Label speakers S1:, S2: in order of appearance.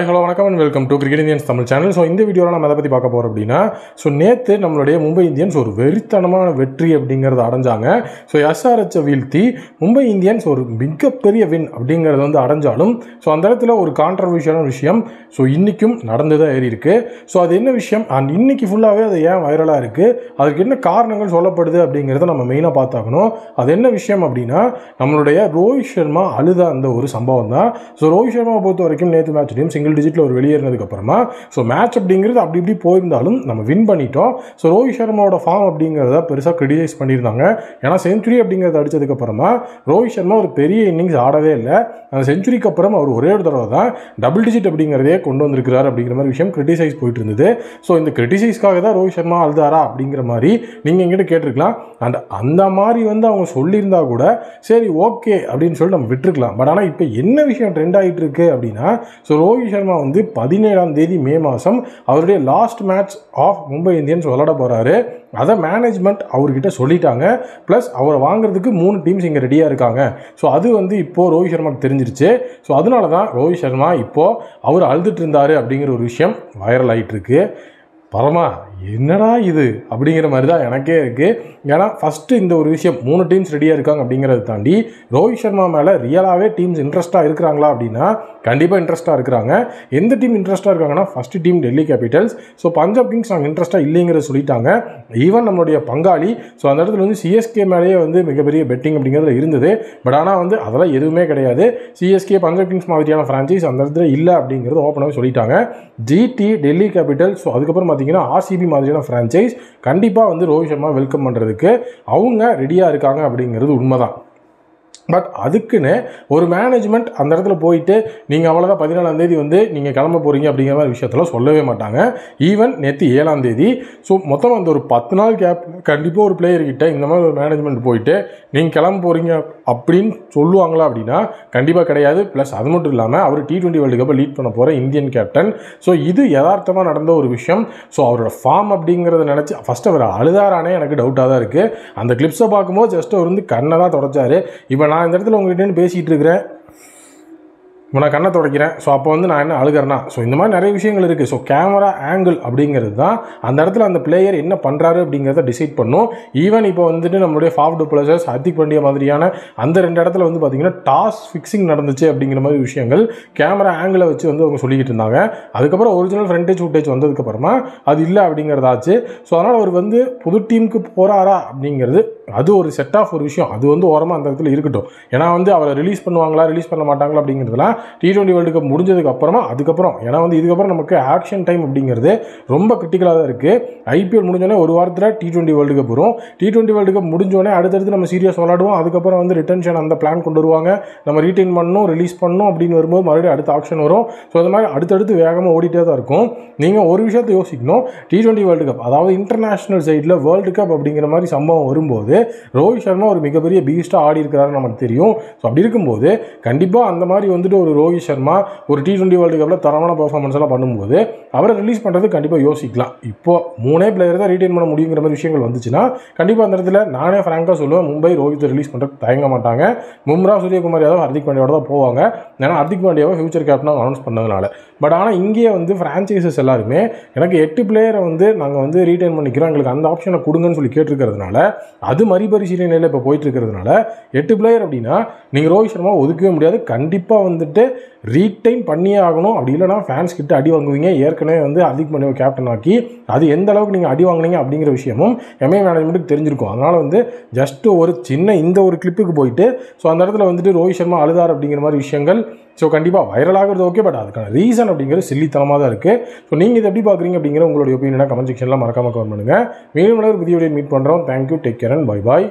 S1: Hello வணக்கம் and welcome to cricket Indians Tamil channel. So இந்த வீடியோவில் நம்ம எதை பற்றி பார்க்க போகிறோம் அப்படின்னா, நேற்று நம்மளுடைய மும்பை இந்தியன்ஸ் ஒரு வெறித்தனமான வெற்றி அப்படிங்கிறத அடைஞ்சாங்க. எஸ்ஆர்ஹெச்சை வீழ்த்தி மும்பை இந்தியன்ஸ் ஒரு மிகப்பெரிய வின் அப்படிங்கிறது அடைஞ்சாலும் அந்த இடத்துல ஒரு கான்ட்ரவர்ஷியலான விஷயம் இன்றைக்கும் நடந்து தான் ஏறி இருக்கு. அது என்ன விஷயம் அண்ட் இன்னைக்கு ஃபுல்லாகவே அது ஏன் வைரலாக இருக்குது, அதுக்கு என்ன காரணங்கள் சொல்லப்படுது அப்படிங்கிறத நம்ம மெயினாக பார்த்தாகணும். அது என்ன விஷயம் அப்படின்னா, நம்மளுடைய ரோஹித் சர்மா அழுத அந்த ஒரு சம்பவம் தான். ரோஹித் சர்மாவை பொறுத்த வரைக்கும் நேற்று மேட்ச் டீம் சிங்கிள் டிஜிட்டில் ஒரு வெளியேறினதுக்கு அப்புறமா மேட்ச் அப்படிங்கிறது அப்படி இப்படி போயிருந்தாலும் நம்ம வின் பண்ணிட்டோம். ரோஹித் சர்மாவோட ஃபார்ம் அப்படிங்கிறத பெருசாக கிரிட்டிசைஸ் பண்ணியிருந்தாங்க. ஏன்னா செஞ்சுரி அப்படிங்கிறத அடித்ததுக்கு அப்புறமா ரோஹித் சர்மா ஒரு பெரிய இன்னிங்ஸ் ஆடவே இல்லை. அந்த செஞ்சுரிக்கு அப்புறம் அவர் ஒரே ஒரு தடவை தான் டபுள் டிஜிட் அப்படிங்கிறதே கொண்டு வந்திருக்கிறார் அப்படிங்கிற மாதிரி விஷயம் கிரிட்டிசைஸ் போயிட்டு இருந்தது. இந்த கிரிட்டிசைஸ்க்காக தான் ரோஹித் சர்மா அழுதாரா அப்படிங்கிற மாதிரி நீங்கள் எங்கிட்ட கேட்டிருக்கலாம். அண்ட் அந்த மாதிரி அவங்க சொல்லியிருந்தா கூட சரி ஓகே அப்படின்னு சொல்லி நம்ம விட்டுருக்கலாம். பட் ஆனால் இப்போ என்ன விஷயம் ட்ரெண்ட் ஆகிட்டு இருக்கு அப்படின்னா, ரோஹித் சர்மா 17ஆம் தேதி மே மாதம் அவருடைய last match of Mumbai Indians விளையாட போகிறாரு. அதை மேனேஜ்மெண்ட் அவர்கிட்ட சொல்லிட்டாங்க. ப்ளஸ் அவரை வாங்குறதுக்கு 3 டீம்ஸ் இங்கே ரெடியாக இருக்காங்க. அது இப்போது ரோஹித் சர்மாவுக்கு தெரிஞ்சிருச்சு. அதனால தான் ரோஹித் சர்மா இப்போது அவர் அழுதுட்டு இருந்தார் அப்படிங்கிற ஒரு விஷயம் வைரல் ஆகிட்டு இருக்கு. பரமா என்னடா இது அப்படிங்கிற மாதிரி தான் எனக்கே இருக்குது. ஏன்னா ஃபஸ்ட்டு இந்த ஒரு விஷயம் 3 டீம்ஸ் ரெடியாக இருக்காங்க அப்படிங்கிறத தாண்டி ரோஹித் சர்மா மேலே ரியலாகவே டீம்ஸ் இன்ட்ரெஸ்ட்டாக இருக்கிறாங்களா அப்படின்னா கண்டிப்பாக இன்ட்ரெஸ்ட்டாக இருக்கிறாங்க. எந்த டீம் இன்ட்ரெஸ்ட்டாக இருக்காங்கன்னா, first team Delhi Capitals. Punjab Kings நாங்கள் இன்ட்ரெஸ்ட்டாக இல்லைங்கிறத சொல்லிட்டாங்க. ஈவன் நம்மளுடைய பங்காளி அந்த இடத்துல சிஎஸ்கே மேலேயே மிகப்பெரிய பெட்டிங் அப்படிங்கிறதுல இருந்தது. பட் ஆனால் அதெல்லாம் எதுவுமே கிடையாது. சிஎஸ்கே பஞ்சாப் கிங்ஸ் மாதிரியான ஃப்ரான்ச்சைஸ் அந்த இடத்துல இல்லை அப்படிங்கிறது ஓப்பனாகவே சொல்லிட்டாங்க. ஜிடி டெல்லி கேபிட்டல்ஸ் அதுக்கப்புறம் பார்த்தீங்கன்னா ஆர்சிபி மாதிரியான ஃப்ரான்ச்சைஸ் கண்டிப்பாக ரோஹித் சர்மா வெல்கம் பண்ணுறதுக்கு அவங்க ரெடியாக இருக்காங்க அப்படிங்கிறது உண்மைதான். பட் அதுக்குன்னு ஒரு மேனேஜ்மெண்ட் அந்த இடத்துல போயிட்டு நீங்கள் அவ்வளோதான் 14ஆம் தேதி நீங்கள் கிளம்ப போகிறீங்க அப்படிங்கிற மாதிரி விஷயத்தெல்லாம் சொல்லவே மாட்டாங்க. ஈவன் நேற்று 7ஆம் தேதி மொத்தம் ஒரு 10 நாள் கேப் கண்டிப்பாக ஒரு பிளேயர்கிட்ட இந்த மாதிரி ஒரு மேனேஜ்மெண்ட் போயிட்டு நீங்கள் கிளம்ப போகிறீங்க அப்படின்னு சொல்லுவாங்களா அப்படின்னா கண்டிப்பாக கிடையாது. ப்ளஸ் அது மட்டும் இல்லாமல் அவர் T20 வேர்ல்டு கப்பை லீட் பண்ண போகிற இந்தியன் கேப்டன். இது யதார்த்தமாக நடந்த ஒரு விஷயம். அவரோட ஃபார்ம் அப்படிங்கிறத நினச்சி ஃபஸ்ட்டு அவர் அழுதாரானே எனக்கு டவுட்டாக தான் இருக்குது. அந்த கிளிப்ஸை பார்க்கும்போது ஜஸ்ட் அவர் கண்ணை தான் தொடச்சார். இப்போ நான் இந்த இடத்துல உங்ககிட்ட பேசிகிட்டு இருக்கிறேன், இப்போ நான் கண்ணை துடைக்கிறேன். அப்போ நான் என்ன அழுகிறேன்னா இந்த மாதிரி நிறைய விஷயங்கள் இருக்குது. கேமரா ஆங்கிள் அப்படிங்கிறது தான் அந்த இடத்துல அந்த பிளேயர் என்ன பண்ணுறாரு அப்படிங்கிறத டிசைட் பண்ணும். ஈவன் இப்போ நம்மளுடைய ஃபாஃப் டு பிளஸர்ஸ் ஹர்திக் பாண்டியா மாதிரியான அந்த 2 இடத்துல பார்த்தீங்கன்னா டாஸ் ஃபிக்ஸிங் நடந்துச்சு அப்படிங்கிற மாதிரி விஷயங்கள் கேமரா ஆங்கிளை வச்சு அவங்க சொல்லிக்கிட்டு இருந்தாங்க. அதுக்கப்புறம் ஒரிஜினல் ஃப்ரண்டேஜ் ஃபுட்டேஜ் வந்ததுக்கப்புறமா அது இல்லை அப்படிங்கிறதாச்சு. அதனால் அவர் புது டீமுக்கு போகிறாரா அப்படிங்கிறது அது ஒரு செட் ஆஃப் ஒரு விஷயம். அது ஓரமாக அந்த இடத்துல இருக்கட்டும். ஏன்னா அவரை ரிலீஸ் பண்ணுவாங்களா ரிலீஸ் பண்ண மாட்டாங்களா அப்படிங்கிறதுலாம் T20 வேர்ல்டு கப் முடிஞ்சதுக்கு அப்புறமா அதுக்கப்புறம் ஏன்னா இதுக்கப்புறம் நமக்கு ஆக்ஷன் டைம் அப்படிங்கிறது ரொம்ப கிரிட்டிக்கலாக தான் இருக்குது. ஐபிஎல் முடிஞ்சோடனே ஒரு வாரத்தில் T20 வேர்ல்டு கப் வரும். T20 வேர்ல்டு கப் முடிஞ்சோடனே அடுத்தடுத்து நம்ம சீரியஸ் விளாடுவோம். அதுக்கப்புறம் ரிட்டன்ஷன் அந்த பிளான் கொண்டு வருவாங்க. நம்ம ரீட்டைன் பண்ணணும் ரிலீஸ் பண்ணணும் அப்படின்னு வரும்போது மறுபடியும் அடுத்த ஆக்ஷன் வரும். அது மாதிரி அடுத்தடுத்து வேகமாக ஓடிட்டே தான் இருக்கும். நீங்கள் ஒரு விஷயத்தை யோசிக்கணும், T20 வேர்ல்டு கப் அதாவது இன்டர்நேஷனல் சைடில் வேர்ல்டு கப் அப்படிங்கிற மாதிரி சம்பவம் வரும்போது ரோஹித் சர்மா ஒரு மிகப்பெரிய பீஸ்டாக ஆடி இருக்கிறாரு நமக்கு தெரியும். அப்படி இருக்கும்போது கண்டிப்பாக அந்த மாதிரி ஒரு ரோஹித் சர்மா ஒரு T20 வேர்ல்டு கப்பில் தரமான பர்ஃபார்மன்ஸ் எல்லாம் பண்ணும்போது அவரை ரிலீஸ் பண்ணுறது கண்டிப்பாக யோசிக்கலாம். இப்போ 3 பிளேயர் தான் ரீட்டைன் பண்ண முடியுங்கிற மாதிரி விஷயங்கள் வந்துச்சுன்னா கண்டிப்பாக அந்த இடத்துல நானே ஃப்ராங்காக சொல்லுவேன், மும்பை ரோஹித்தை ரிலீஸ் பண்ணுறதுக்கு தயங்க மாட்டாங்க. பும்ரா, சூரியகுமார் யாதவ், ஹர்திக் பாண்டியாவோட தான் போவாங்க. ஏன்னா ஹர்திக் பாண்டியாவை ஃபியூச்சர் கேப்டனாக அனௌன்ஸ் பண்ணதுனால. பட் ஆனால் இங்கேயே ஃப்ரான்ச்சைசஸ் எல்லாருமே எனக்கு 8 பிளேயரை நாங்கள் ரீட்டைன் பண்ணிக்கிறோம், எங்களுக்கு அந்த ஆப்ஷனை கொடுங்கன்னு சொல்லி கேட்டிருக்கிறதுனால அது மறுபரிசீலனையில் இப்போ போயிட்டு இருக்கிறதுனால 8 பிளேயர் அப்படின்னா நீங்கள் ரோஹித் சர்மா ஒதுக்கவே முடியாது. கண்டிப்பாக ரீட்டைன் பண்ணியே ஆகணும். அப்படி இல்லைனா ஃபேன்ஸ் கிட்ட அடி வாங்குவீங்க. ஏற்கனவே ஹர்திக் பாண்டியாவை கேப்டன் ஆக்கி அது எந்த அளவுக்கு நீங்கள் அடி வாங்கினீங்க அப்படிங்கிற விஷயமும் எம்ஐ மேனேஜ்மெண்ட்டுக்கு தெரிஞ்சிருக்கும். அதனால் ஜஸ்ட் ஒரு சின்ன இந்த ஒரு கிளிப்புக்கு போயிட்டு அந்த இடத்துல ரோஹித் சர்மா அழுதார் அப்படிங்கிற மாதிரி விஷயங்கள் கண்டிப்பாக வைரல் ஆகிறது ஓகே. பட் அதுக்கான ரீசன் அப்படிங்கிறது சில்லித்தனமாக தான் இருக்குது. நீங்கள் இதை எப்படி பார்க்குறீங்க அப்படிங்கிற உங்களுடைய ஒப்பீனியனை கமெண்ட் செக்ஷனில் மறக்காமல் கமெண்ட் பண்ணுங்கள். மேலும் ஒரு வீடியோவில் மீட் பண்ணுறோம். Thank you, take care and bye bye.